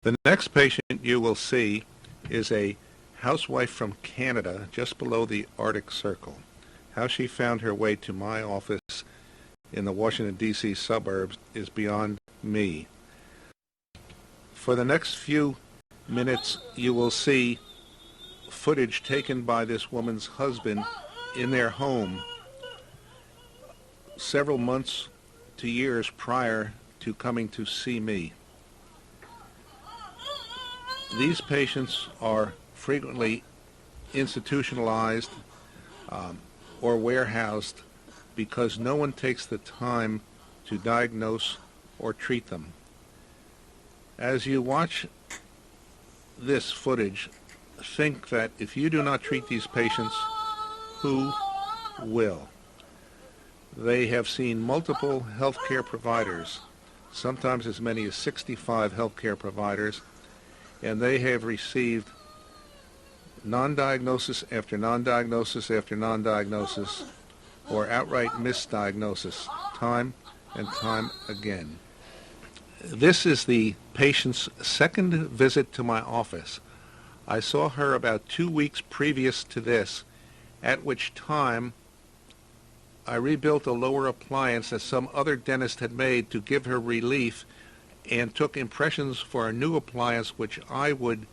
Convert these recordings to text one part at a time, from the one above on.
The next patient you will see is a housewife from Canada, just below the Arctic Circle. How she found her way to my office in the Washington, D.C. suburbs is beyond me. For the next few minutes, you will see footage taken by this woman's husband in their home several months to years prior to coming to see me. These patients are frequently institutionalized or warehoused because no one takes the time to diagnose or treat them. As you watch this footage, think that if you do not treat these patients, who will? They have seen multiple healthcare providers, sometimes as many as 65 healthcare providers, and they have received non-diagnosis after non-diagnosis after non-diagnosis, or outright misdiagnosis, time and time again. This is the patient's second visit to my office. I saw her about 2 weeks previous to this, at which time I rebuilt a lower appliance that some other dentist had made to give her relief, and took impressions for a new appliance which I would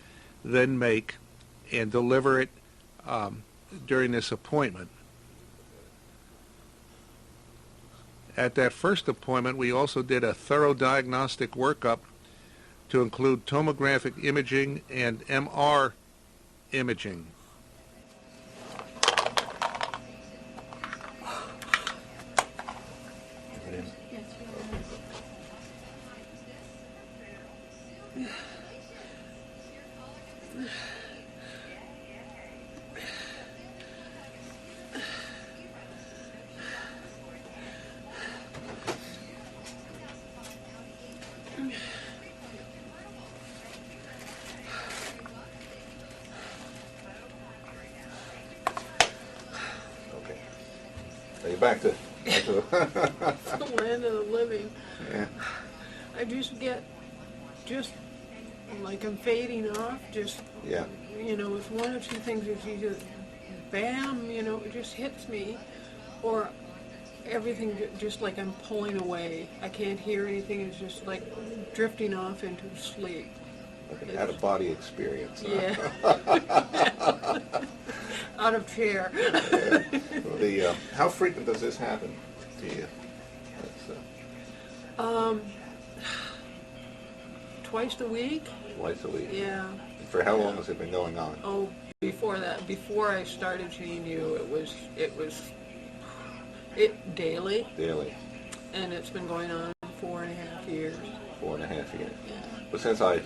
then make and deliver it during this appointment. At that first appointment, we also did a thorough diagnostic workup to include tomographic imaging and MR imaging. You're back to the land of the living. Yeah. I get like I'm fading off, Yeah. It's one or two things that you just, bam, it just hits me, or everything just like I'm pulling away. I can't hear anything, it's just like drifting off into sleep. Like an out-of-body experience. Yeah. Out of chair. Yeah. How frequent does this happen to you? Twice a week. Twice a week? Yeah. For how long has it been going on? Oh, before that, before I started seeing you, it was daily. Daily. And it's been going on 4.5 years. 4.5 years. Yeah. But since I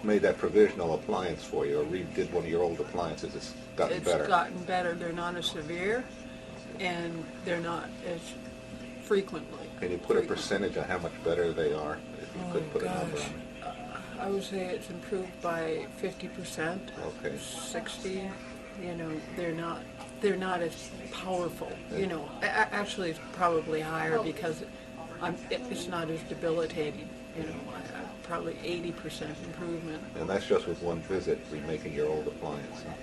made that provisional appliance for you, or redid one of your old appliances, it's gotten better. It's gotten better. They're not as severe, and they're not as frequently. Can you put a percentage on how much better they are, if you could put a number on it? I would say it's improved by 50%. Okay. 60. They're not as powerful. Actually, it's probably higher because it's not as debilitating. Probably 80% improvement. And that's just with one visit, remaking your old appliance. Huh?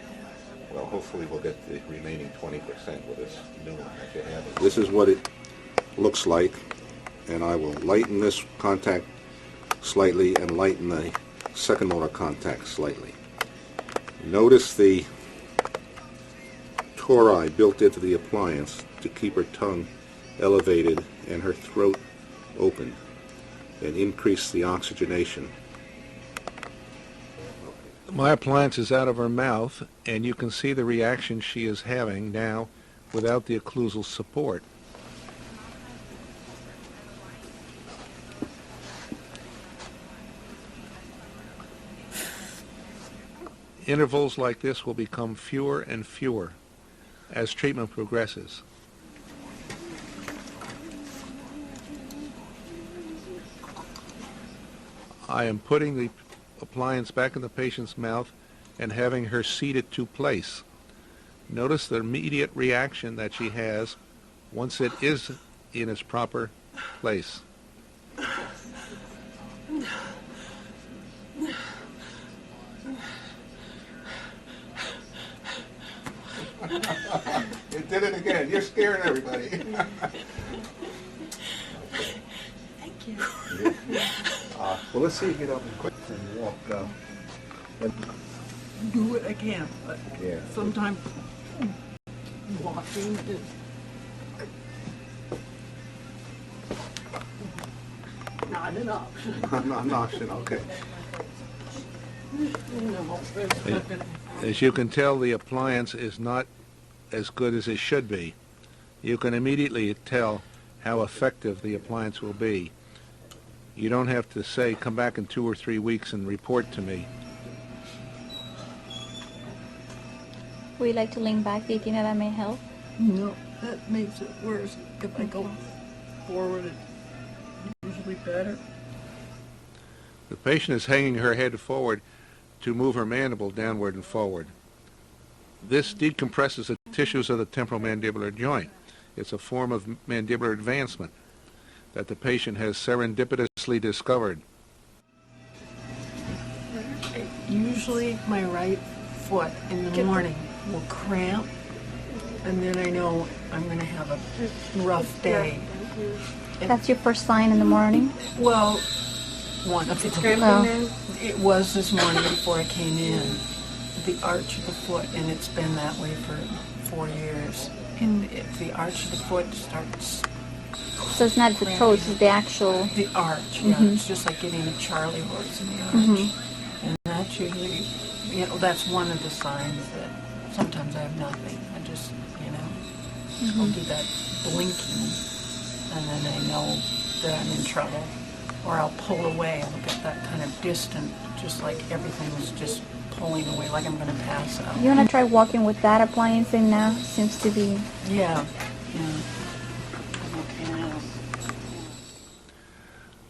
Well, hopefully we'll get the remaining 20% with this new one that you have. This is what it looks like, and I will lighten this contact slightly and lighten the second molar contact slightly. Notice the tori built into the appliance to keep her tongue elevated and her throat open and increase the oxygenation. My appliance is out of her mouth, and you can see the reaction she is having now without the occlusal support. Intervals like this will become fewer and fewer as treatment progresses. I am putting the appliance back in the patient's mouth and having her seat it to place. Notice the immediate reaction that she has once it is in its proper place. did it again. You're scaring everybody. Thank you. Well, let's see if you don't quick and walk. Do what I can, but Yeah. sometimes walking is not an option. Not an option. Okay. No, there's nothing. As you can tell, the appliance is not as good as it should be. You can immediately tell how effective the appliance will be. You don't have to say, come back in 2 or 3 weeks and report to me. Would you like to lean back? Do you think that may help? No, that makes it worse. If I go forward, it's usually better. The patient is hanging her head forward to move her mandible downward and forward. This decompresses the tissues of the temporomandibular joint. It's a form of mandibular advancement that the patient has serendipitously discovered. Usually my right foot in the morning will cramp, and then I know I'm going to have a rough day. That's your first sign in the morning? Well, one of them. It was this morning before I came in. The arch of the foot, and it's been that way for 4 years. And if the arch of the foot starts... So it's not the toe, it's the actual... The arch, yeah. It's just like getting a Charlie horse in the arch. And that's usually, that's one of the signs that sometimes I have nothing. I just, I'll do that blinking, and then I know that I'm in trouble. Or I'll pull away. I'll get that kind of distant, just like everything is just pulling away, like I'm going to pass out. You want to try walking with that appliance in now? Seems to be... Yeah. Okay now.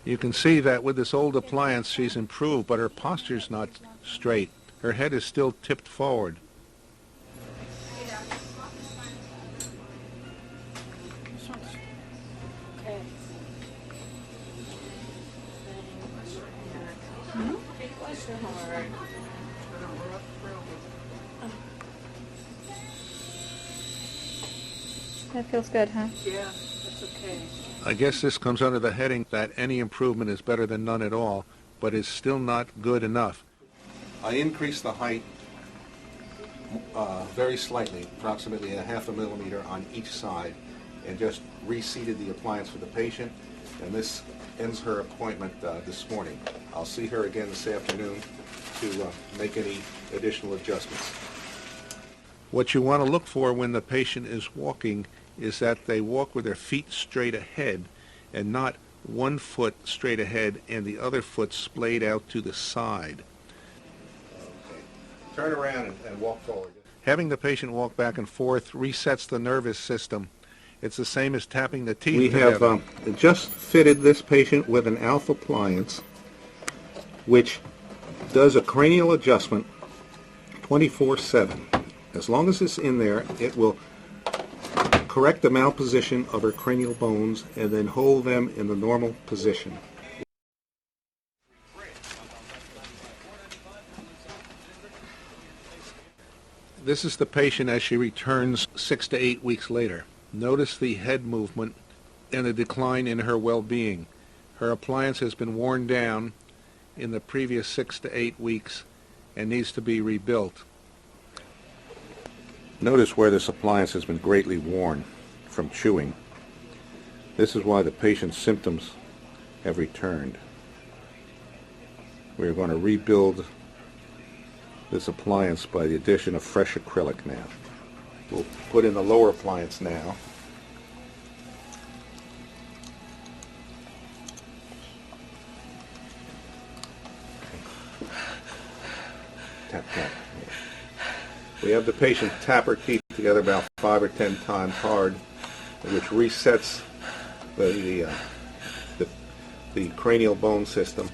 You can see that with this old appliance she's improved, but her posture's not straight. Her head is still tipped forward. That feels good, huh? Yeah, that's okay. I guess this comes under the heading that any improvement is better than none at all, but is still not good enough. I increased the height very slightly, approximately a half a millimeter on each side, and just reseated the appliance for the patient, and this ends her appointment this morning. I'll see her again this afternoon to make any additional adjustments. What you want to look for when the patient is walking is that they walk with their feet straight ahead and not one foot straight ahead and the other foot splayed out to the side. Okay. Turn around and walk forward. Having the patient walk back and forth resets the nervous system. It's the same as tapping the teeth. We have just fitted this patient with an Alpha appliance which does a cranial adjustment 24/7. As long as it's in there, it will correct the malposition of her cranial bones and then hold them in the normal position. This is the patient as she returns 6 to 8 weeks later. Notice the head movement and the decline in her well-being. Her appliance has been worn down in the previous 6 to 8 weeks and needs to be rebuilt. Notice where this appliance has been greatly worn from chewing. This is why the patient's symptoms have returned. We're going to rebuild this appliance by the addition of fresh acrylic now. We'll put in the lower appliance now. Tap, tap. We have the patient tap her teeth together about 5 or 10 times hard, which resets the cranial bone system,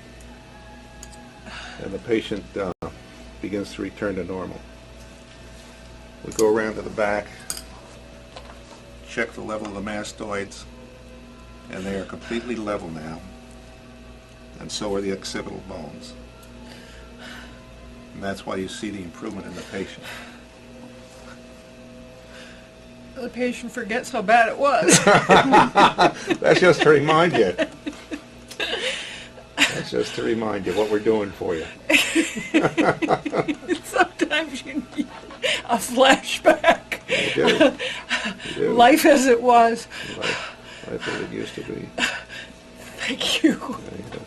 and the patient begins to return to normal. We go around to the back, check the level of the mastoids, and they are completely level now, and so are the occipital bones. And that's why you see the improvement in the patient. the patient forgets how bad it was. That's just to remind you. That's just to remind you what we're doing for you. Sometimes you need a flashback. You do. You do. Life as it was. Life as it used to be. Thank you. Okay, that's